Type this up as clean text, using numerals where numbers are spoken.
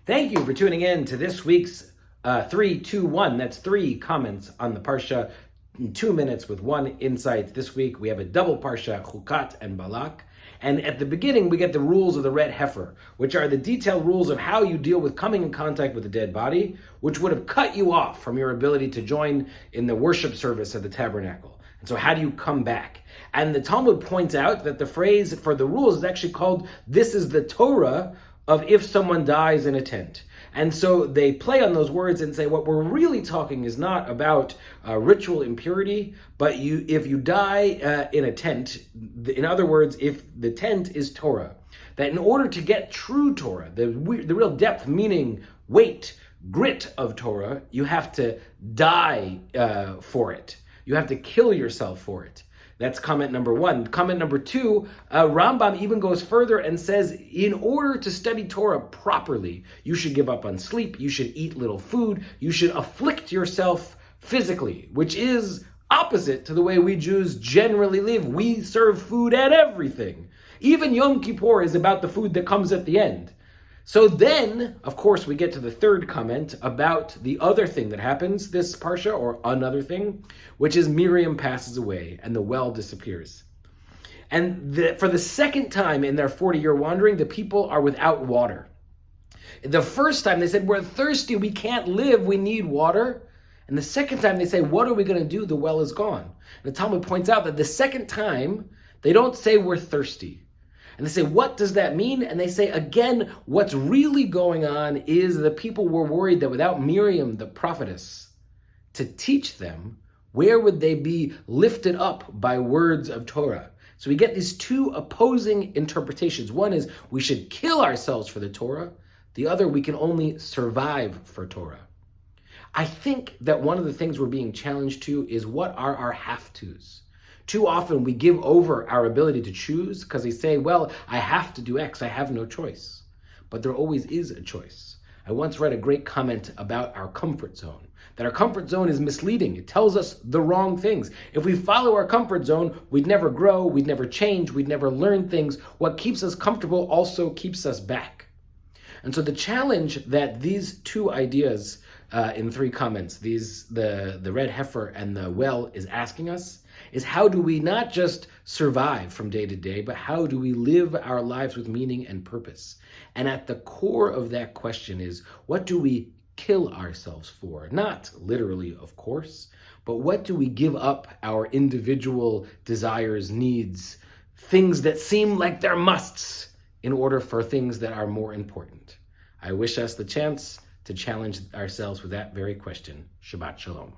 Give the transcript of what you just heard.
Thank you for tuning in to this week's 3-2-1. That's 3 comments on the Parsha in 2 minutes with 1 insight. This week we have a double Parsha, Chukat and Balak. And at the beginning we get the rules of the red heifer, which are the detailed rules of how you deal with coming in contact with a dead body, which would have cut you off from your ability to join in the worship service at the tabernacle. And so how do you come back? And the Talmud points out that the phrase for the rules is actually called, this is the Torah of if someone dies in a tent. And so they play on those words and say what we're really talking is not about ritual impurity, but if you die in a tent, in other words, if the tent is Torah, that in order to get true Torah, the real depth, meaning weight, grit of Torah, you have to die for it. You have to kill yourself for it. That's comment number 1. Comment number 2, Rambam even goes further and says, in order to study Torah properly, you should give up on sleep, you should eat little food, you should afflict yourself physically, which is opposite to the way we Jews generally live. We serve food at everything. Even Yom Kippur is about the food that comes at the end. So then, of course, we get to the third comment about the other thing that happens, this Parsha, or another thing, which is Miriam passes away and the well disappears. And for the second time in their 40-year wandering, the people are without water. The first time they said, we're thirsty, we can't live, we need water. And the second time they say, what are we going to do? The well is gone. And the Talmud points out that the second time, they don't say we're thirsty. And they say, what does that mean? And they say, again, what's really going on is the people were worried that without Miriam, the prophetess, to teach them, where would they be lifted up by words of Torah? So we get these two opposing interpretations. One is we should kill ourselves for the Torah. The other, we can only survive for Torah. I think that one of the things we're being challenged to is what are our have-tos? Too often we give over our ability to choose because we say, well, I have to do X, I have no choice. But there always is a choice. I once read a great comment about our comfort zone, that our comfort zone is misleading. It tells us the wrong things. If we follow our comfort zone, we'd never grow, we'd never change, we'd never learn things. What keeps us comfortable also keeps us back. And so the challenge that these two ideas in 3 comments, the red heifer and the well is asking us, is how do we not just survive from day to day, but how do we live our lives with meaning and purpose? And at the core of that question is, what do we kill ourselves for? Not literally, of course, but what do we give up our individual desires, needs, things that seem like they're musts in order for things that are more important? I wish us the chance to challenge ourselves with that very question. Shabbat Shalom.